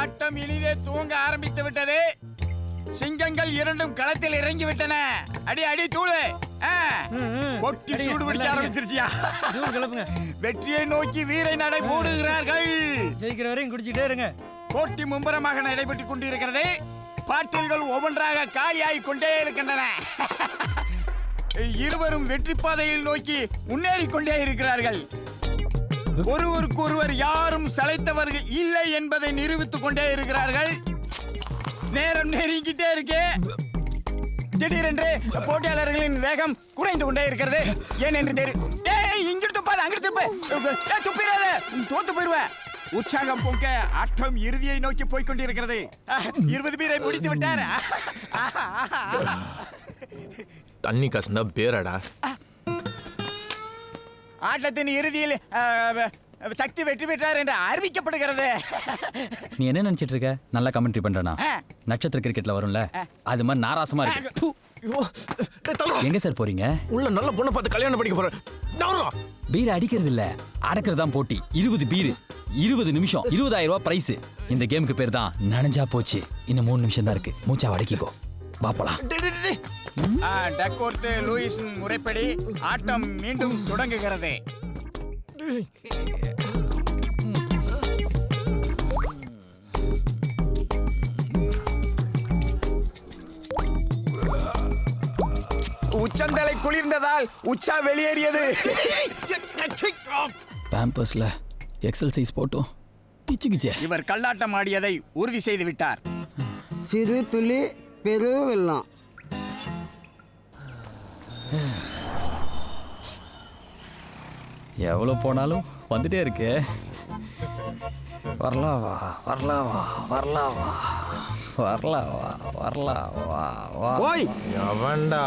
ஆட்டம் இனிதே துவங்க ஆரம்பித்து விட்டது. சிங்கங்கள் இரண்டும் களத்தில் இறங்கி விட்டன. அடி அடி தூளு. கொட்டி சூடு பிடிக்க ஆரம்பிச்சிருச்சியா? வெற்றியை நோக்கி வீரை நடை போடுகிறார்கள். ஜெயிக்கிற வரையும் குடிச்சிட்டே இருங்க. போட்டி மும்முரமாக நடைபெற்றுக் கொண்டிருக்கிறது. பாட்டில்கள் ஒவ்வொன்றாக காலியாகி கொண்டே இருக்கின்றன. இருவரும் வெற்றி பாதையில் நோக்கி முன்னேறி கொண்டே இருக்கிறார்கள். ஒருவருக்கு ஒருவர் யாரும் சளைத்தவர்கள் இல்லை என்பதை நிரூபித்துக் கொண்டே இருக்கிறார்கள். நேரம் நெருங்கிட்டே இருக்கு. திடீரென்று போட்டியாளர்களின் வேகம் குறைந்து கொண்டே இருக்கிறது. ஏன் என்று தெரியும். இங்கிட்டு துப்பாது, அங்கிட்டு துப்பு. துப்பிடாத, தோத்து போயிருவ. உற்சாகம் பொங்க ஆட்டம் இறுதியை நோக்கி போய்கொண்டிருக்கிறது. 20 பேரை முடித்து விட்டார். தண்ணி கசந்தா பேரடா. ஆட்டத்தின் இறுதியில் சக்தி வெற்றி பெற்றார் என்று அறிவிக்கப்படுகிறது. நீ என்ன நினைச்சிட்டு இருக்க? நல்லா கமெண்ட்ரி பண்றனா? நட்சத்திர கிரிக்கெட்ல வரும்ல, அது மாதிரி நாராசமா இருக்கு. எங்க சார் போறீங்க? உள்ள நல்ல பொண்ணை பார்த்து கல்யாணம் பண்ணிக்க போறேன். பீர் அடிக்கிறது இல்ல, அடக்கிறது தான் போட்டி. 20 பீர், 20 நிமிஷம், 20,000 ரூபாய் பிரைஸ். இந்த கேமுக்கு பேர் தான் நனைஞ்சா போச்சு. இன்னும் 3 நிமிஷம் தான் இருக்கு. மூச்சா அடக்கிக்கோ, பாப்பலாம். டக்கோர்ட் லூயிஸ் முறைப்படி ஆட்டம் மீண்டும் தொடங்குகிறது. உச்சந்தலை குளிர்ந்ததால் உச்சா வெளியேறியது. பேம்பர்ஸ்ல எக்ஸல் சைஸ் போட்டோம் பிச்சுக்கிச்சே. இவர் கல்லாட்டம் ஆடியதை உறுதி செய்து விட்டார். சிறு துளி பெரு வெள்ளம். எவ்வளோ போனாலும் வந்துட்டே இருக்கு. வரலாவா வரலாவா வரலாவா வரலாவா வரலாவா வா. ஓய் அவன்டா.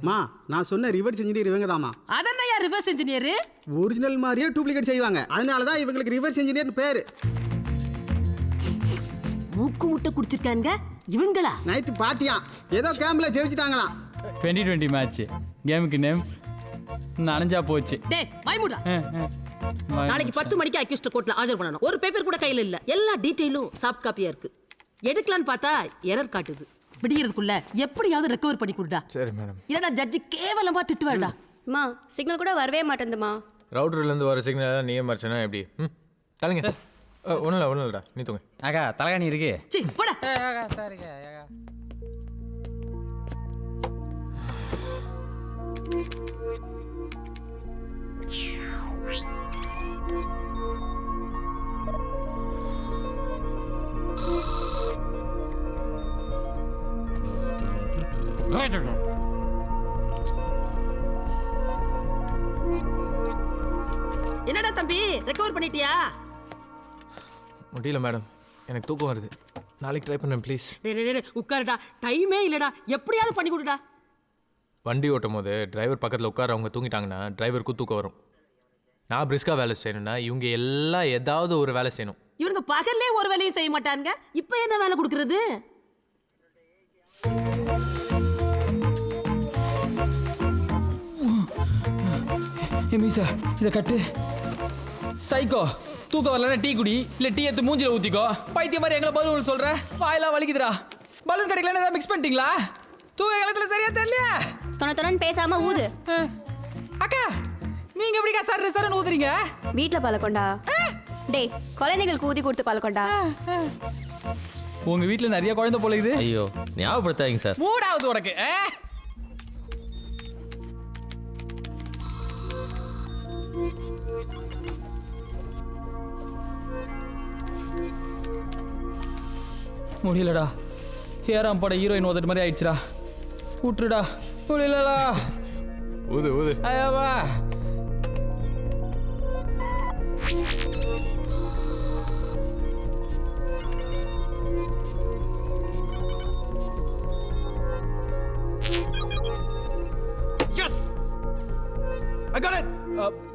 மா, நான் சொன்ன ரிவர்ஸ் இன்ஜினியர் இவங்க தாமா. அதனையா ரிவர்ஸ் இன்ஜினியர்? ஒரிஜினல் மாதிரியே டூப்ளிகேட் செய்வாங்க. அதனால தான் இவங்களுக்கு ரிவர்ஸ் இன்ஜினியர் பேரு. மூக்கு முட்டை குடிச்சிருக்காங்க இவங்களா? நைட்டு பார்ட்டியா, ஏதோ கேம்ப்ல ஜெயிச்சிட்டாங்களாம். 2020 மேட்ச். கேமுக்கு நேம் நனைஞ்சா போச்சு. டேய் வாய்முடா. நாளைக்கு 10 மணிக்கு அக்யூஸ்ட் கோர்ட்ல ஆஜர் பண்ணனும். ஒரு பேப்பர் கூட கையில இல்ல. எல்லா டீடைலும் சாஃப்ட் காப்பியா இருக்கு. எடுக்கலான்னு பார்த்தா எரர் காட்டுது. விடியறதுக்குள்ள எப்படியாவது ரெக்கவர் பண்ணி கொடுடா. சரி மேடம். இல்லனா ஜட்ஜ் கேவலமா திட்டுவாருடா. மா, சிக்னல் கூட வரவே மாட்டேங்குதுமா. ரவுட்டர்ல இருந்து வர சிக்னல் நீயே மறைச்சனா எப்படி? தலங்க. ஒண்ணும் இல்லடா, நீ தூங்க. ஆகா தலகாணி இருக்கு. சீ போடா. ஆகா சரிங்க ஆகா. என்னடா தம்பி, ரெக்கவர் பண்ணிட்டியா? முடியல மேடம், எனக்கு தூக்கம் வருது. நாளைக்கு ட்ரை பண்ணேன் ப்ளீஸ். டேய் உட்காருடா, டைமே இல்லடா. எப்படியாவது பண்ணி கொடுடா. வண்டி ஓட்டும் போது டிரைவர் பக்கத்தில் உட்கார அவங்க தூங்கிட்டாங்கன்னா டிரைவருக்கும் தூக்கம் வரும். நான் பிரிஸ்கா வேலை செய்யணும்னா இவங்க எல்லாம் ஏதாவது ஒரு வேலை செய்யணும். இவங்க பகல்லே ஒரு வேலையும் செய்ய மாட்டாங்க. இப்போ என்ன வேலை கொடுக்கறது? மீசா இதை கட்டு. சைக்கோ, தூக்கம் வரலன்னா டீ குடி, இல்ல டீ எடுத்து மூஞ்சில ஊத்திக்கோ. பைத்திய மாதிரி எங்களை பலூன் சொல்ற? வாயெல்லாம் வலிக்குதுடா. பலூன் கிடைக்கலன்னு ஏதாவது மிக்ஸ் பண்ணிட்டீங்களா? தூக்க காலத்துல சரியா தெரியல. தொண பேசாம ஊது. அக்கா, நீங்க எப்படிக்கா சர்ன்னு ஊதுறீங்க? வீட்ல பழக்கொண்டா. டேய், குழந்தைகளுக்கு ஊதி கொடுத்து பழக்கொண்டா. உங்க வீட்ல நிறைய குழந்தை போல இது. ஐயோ ஞாபகப்படுத்தாதீங்க சார். மூடாவது உனக்கு. முடியலடா. ஏறாம் பட ஹீரோயின் ஓதுற மாதிரி ஆயிடுச்சுடா. விட்டுருடா. முடியலடா. ஊது ஊது. ஐயாவா.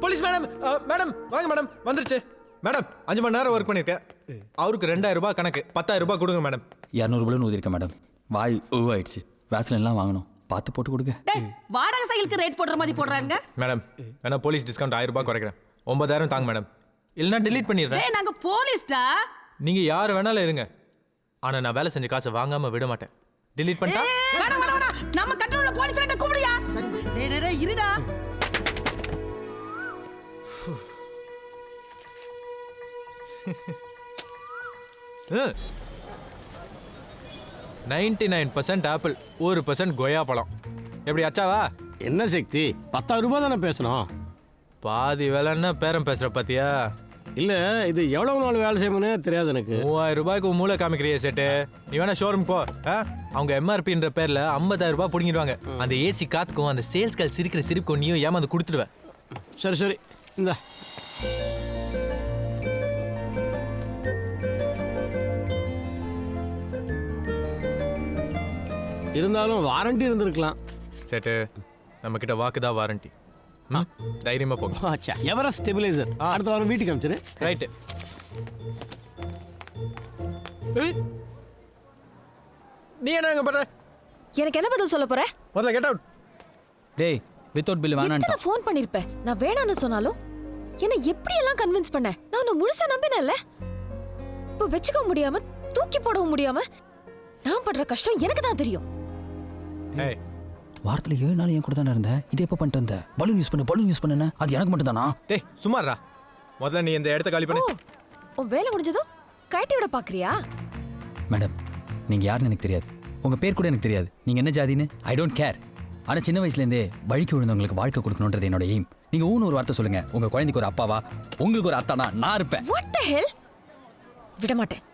போலீஸ் மேடம், மேடம் வாங்க மேடம், வந்துருச்சு மேடம். 5 மணி நேரம் ஒர்க் பண்ணிருக்கேன். அவருக்கு 2000 ரூபாய் கணக்கு. 10,000 ரூபாய் கொடுங்க மேடம். 200 ரூபாய் ஊதிருக்கேன் மேடம். வாய் ஆயிடுச்சு. வேஸ்லின்லாம் வாங்கணும், பார்த்து போட்டு கொடுங்க. வாடகை பாவைகளுக்கு ரேட் போடுற மாதிரி போடுறாங்க. மேடம் வேணா போலீஸ் டிஸ்கவுண்ட் 1000 ரூபாய் குறைக்கிறேன். 9000 தாங்க மேடம், இல்லைன்னா delete பண்ணிடுறேன். டேய் நாங்க போலீஸ்டா. நீங்க யார் வேணாலும் இருங்க, ஆனா நான் வேலை செஞ்ச காசை வாங்காம விட மாட்டேன். delete பண்ணிட்டா வேணாம் வேணாம் வேணாம். நம்ம கண்ட்ரோல்ல போலீஸ் ரேட்ட கூப்பிடுயா. டேய் டேய் டேய் இருடா. 99% ஆப்பிள், 1% கொய்யா பழம். எப்படி அச்சாவா? என்ன சக்தி, 10,000 ரூபாய் தானே பேசணும். பாதி வேலைன்னா பேரம் பேசுற பாத்தியா? இல்ல இது எவ்வளவு நாள் வேலை செய்யணும்னே தெரியாது எனக்கு. 3000 ரூபாய்க்கு மூளை காமிக்கிறிய செட்டு. நீ வேணா ஷோரூம் போ. அவங்க எம்ஆர்பின்ற பேர்ல 50,000 ரூபாய் பிடிங்கிடுவாங்க. அந்த ஏசி காத்துக்கும் அந்த சேல்ஸ் கால் சிரிக்கிற சிரிப்புக்கும் நீயும் ஏமாந்து கொடுத்துடுவேன். சரி சரி இந்த இருந்தாலும் வாரண்டி இருந்திருக்கலாம். செட்டு நம்ம கிட்ட வாக்குதான் வாரண்டி. தைரியமா போங்க. ஆச்சா எவரெஸ்ட் ஸ்டெபிலைசர் அடுத்த வாரம் வீட்டுக்கு அனுப்பிச்சிரு. ரைட்டு. நீ என்ன பண்ற? எனக்கு என்ன பதில் சொல்ல போற? முதல்ல கெட் அவுட். டேய் வித்தவுட் பில் வேணான்டா. நான் ஃபோன் பண்ணிருப்பேன். நான் வேணான்னு சொன்னாலும் என்ன எப்படி எல்லாம் கன்வின்ஸ் பண்ண? நான் உன்னை முழுசா நம்பினேன்ல. இப்போ வெச்சுக்க முடியாம தூக்கி போடவும் முடியாம நான் படுற கஷ்டம் எனக்கு தான் தெரியும். ஏய் வாரத்துல 7 நாள் என் கூட தானே இருந்தேன். இது எப்போ பண்ணிட்டு வந்த? பலூன் யூஸ் பண்ணுன அது எனக்கு மட்டும் தானா? டேய் சும்மாறா. முதல்ல நீ இந்த இடத்த காலி பண்ணு. உன் வேலை முடிஞ்சதும் கழட்டி விட பாக்குறியா? மேடம் நீங்க யாருன்னு எனக்கு தெரியாது, உங்க பேர் கூட எனக்கு தெரியாது, நீங்க என்ன ஜாதின்னு ஐ டோன்ட் கேர். ஆனா சின்ன வயசுலேருந்தே வழிக்கு விழுந்தவங்களுக்கு வாழ்க்கை கொடுக்கணுன்றது என்னோட எய்ம். நீங்க ஊன்னு ஒரு வார்த்தை சொல்லுங்க, உங்க குழந்தைக்கு ஒரு அப்பாவா உங்களுக்கு ஒரு அத்தானா நான் இருப்பேன். What the hell? விட மாட்டேன்.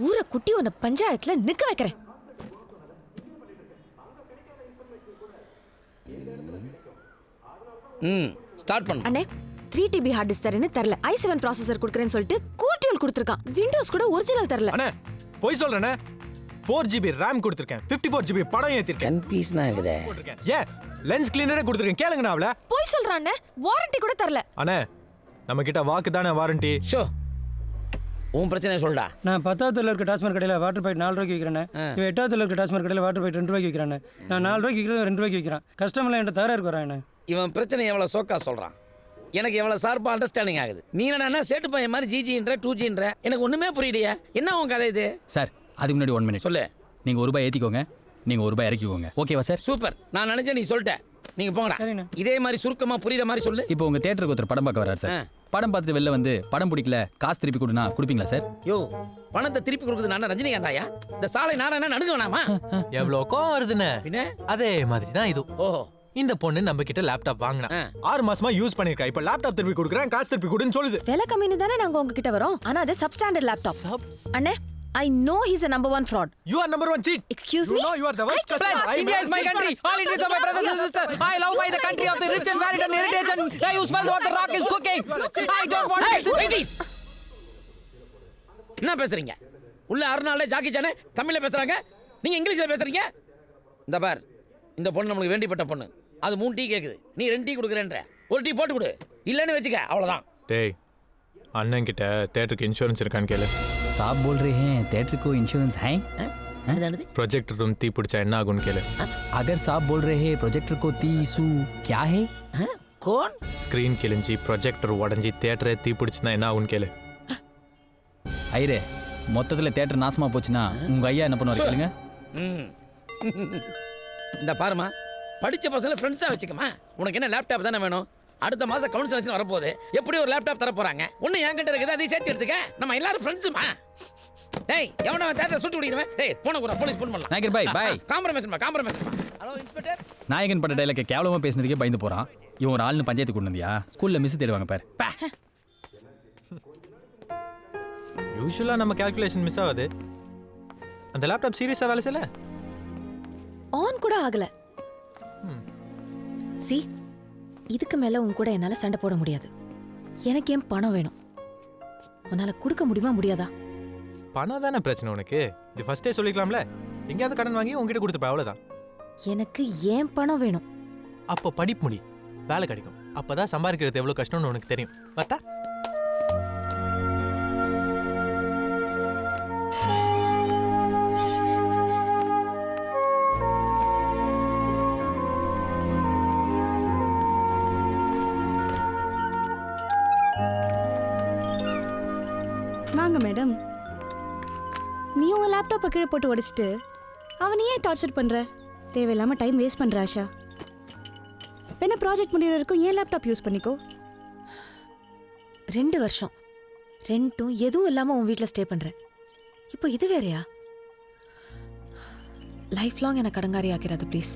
ஊரை குட்டி உன்னை பஞ்சாயத்துல நிக்க வைக்கிறேன். ஸ்டார்ட் பண்ணு. அண்ணே 3TB ஹார்ட் டிஸ்க் தரேன்னு தரல. i7 ப்ராசஸர் கொடுக்குறேன்னு சொல்லிட்டு கூட்டியல் கொடுத்துருக்கான். விண்டோஸ் கூட ஒரிஜினல் தரல. அண்ணே போய் சொல்றேனே. 4GB RAM கொடுத்திருக்கேன், 54GB படம் ஏத்திருக்கேன். கன்ஃபியூஸ்னா இருக்குதே. ஏன் லென்ஸ் கிளீனரே கொடுத்திருக்கேன், கேளுங்க அவள. போய் சொல்றான் அண்ணே, வாரண்டி கூட தரல. அண்ணே நம்ம கிட்ட வாக்கு தானே வாரண்டி. ஷோ உன் பிரச்சனை சொல்டா. நான் 10வது இருக்க டாஸ்மார்க் கடையில் வாட்டர் பைப் 4 ரூபாய்க்கு விற்கிறேன். இவன் 8வது இருக்க டாஸ்மார்க் கடையில் வாட்டர் பைப் 2 ரூபாய்க்கு விற்கிறான். நான் 4 ரூபாய்க்கு விற்கிறது 2 ரூபாய்க்கு விற்கிறான். கஸ்டமர்லாம் என்கிட்ட தர இருக்கிறான். இவன் பிரச்சனை எவ்வளோ சோக்கா சொல்கிறான், எனக்கு எவ்வளோ ஷார்ப்பாக அண்டர்ஸ்டாண்டிங் ஆகுது. நீ என்ன சேட்டு பையன் மாதிரி ஜிஜின்ற 2Gன்ற எனக்கு ஒன்றுமே புரியலையா? என்ன உன் கதை இது? சார் அதுக்கு முன்னாடி 1 மினிட் சொல்லு. நீங்க ₹1 ஏத்திக்கோங்க, நீங்க ₹1 இறக்கிக்கோங்க. ஓகேவா சார்? சூப்பர். நான் நினைச்சேன் நீ சொல்லிட்ட. நீங்க போங்கடா. இதே மாதிரி சுருக்கமா புரியுற மாதிரி சொல்லு. இப்போ உங்க தியேட்டருக்கு ஒருத்தர் படம் பார்க்க வராரு சார். படம் பார்த்துட்டு வெளில வந்து படம் பிடிக்கல காசு திருப்பி கொடுனா கொடுப்பீங்களா சார்? யோ பணத்தை திருப்பி கொடுக்குறது நான் ரஜினிகாந்தாயா? இந்த சாலை நாராயணா நடுங்க வேணாமா? எவ்வளோ கோவம் வருதுன்னு. பின்ன அதே மாதிரி தான் இது. ஓஹோ இந்த பொண்ணு நம்ம கிட்ட லேப்டாப் வாங்கினா 6 மாசமா யூஸ் பண்ணிருக்கா. இப்ப லேப்டாப் திருப்பி கொடுக்குறேன், காசு திருப்பி கொடுன்னு சொல்லுது. விலை கம்மின்னு தானே நாங்க உங்ககிட்ட வரோம். ஆனா அது சப்ஸ்டாண்டர்ட் லேப்டாப். அண்ணே I know he's a number 1 fraud. You are number 1 cheat. Excuse me? You know you are the worst customer. India is my country. All Indians are my brothers and sisters. I love by the country of the rich and varied and heritage and you smell what the rock is cooking. I don't want to. என்ன பேசுறீங்க? உள்ள 6 நாள்ல Jackie Sanae தமிழ்ல பேசுறாங்க, நீங்க இங்கிலீஷ்ல பேசுறீங்க. இந்த பார், இந்த பொண்ணு நமக்கு வேண்டிப்பட்ட பொண்ணு. அது 3 டீ கேக்குது, நீ 2 டீ குடுக்குறேன்ற. ஒரு டீ போட்டு கொடு, இல்லன்னு வெச்சுக்க, அவ்வளவுதான். டேய் அண்ணன் கிட்ட தியேட்டருக்கு இன்சூரன்ஸ் இருக்கான்னு கேளு. साहब बोल रहे हैं थिएटर को इंश्योरेंस है? ப்ரொஜெக்டர் ரூம் தீ பிடிச்சா என்ன ஆகும்னு கேளு. अगर साहब बोल रहे हैं प्रोजेक्टर को तीसू क्या है? कौन? ஸ்கிரீன் கிழிஞ்சி ப்ரொஜெக்டர் உடஞ்சி தியேட்டரே தீ பிடிச்சுனா என்ன ஆகும்னு கேளு. ஐரே மொத்தத்துல தியேட்டர் நாசமா போச்சுன்னா உங்க ஐயா என்ன பண்ணுவாரு கேளுங்க. இந்த பாருமா, படிச்ச பசங்களை ஃப்ரெண்ட்ஸா வச்சுக்கமா. உனக்கு என்ன லேப்டாப் தானே வேணும்? அடுத்த மாசம் கவுன்சிலேஷன் வரப்போகுது, எப்படி ஒரு லேப்டாப் தர போறாங்க. ஒண்ணு என்கிட்ட இருக்குது, அதையும் சேர்த்து எடுத்துக்க. நம்ம எல்லாரும் ஃப்ரெண்ட்ஸுமா. டேய் எவன தியேட்டர் சுட்டு விடுறேன். டேய் போன கூட போலீஸ் ஃபோன் பண்ணலாம். நாயகர் பாய் பாய். காம்ப்ரமைஸ். Hello inspector. நாயகன் பட்ட டைலாக் கேவலமா பேசினதுக்கே பயந்து போறான். இவன் ஒரு ஆள்னு பஞ்சாயத்து கொண்டு வந்தியா? ஸ்கூல்ல மிஸ் தேடுவாங்க பாரு. யூசுவலா நம்ம கால்குலேஷன் மிஸ் ஆகுது. அந்த லேப்டாப் சீரியஸா வேலை செய்யல. ஆன் கூட ஆகல. சி இதுக்கு மேல உன் கூட என்னால சண்டை போட முடியாது. எனக்கு ஏன் பணம் வேணும்? உன்னால கொடுக்க முடியுமா முடியாதா? பணம் தானே பிரச்சனை உனக்கு. இது ஃபர்ஸ்டே சொல்லிக்கலாம்ல. எங்கேயாவது கடன் வாங்கி உங்ககிட்ட கொடுத்துப்பா, அவ்வளவுதான். எனக்கு ஏன் பணம் வேணும்? அப்போ படிப்பு முடி, வேலை கிடைக்கும். அப்பதான் சம்பாதிக்கிறது எவ்வளவு கஷ்டம்னு உனக்கு தெரியும். பார்த்தா வாங்க மேடம். நீ உன் லேப்டாப்பை கீழே போட்டு உடைச்சிட்டு அவனை ஏன் டார்ச்சர் பண்ற? தேவையில்லாம டைம் வேஸ்ட் பண்ற ஆஷா. என்ன ப்ராஜெக்ட் முடிகிற வரைக்கும் ஏன் லேப்டாப் யூஸ் பண்ணிக்கோ. 2 வருஷம் ரெண்டும் எதுவும் இல்லாம உன் வீட்டில் ஸ்டே பண்றேன். இப்போ இது வேறயா? லைஃப் லாங் எனக்கு கடங்காரி ஆக்கிறாது ப்ளீஸ்.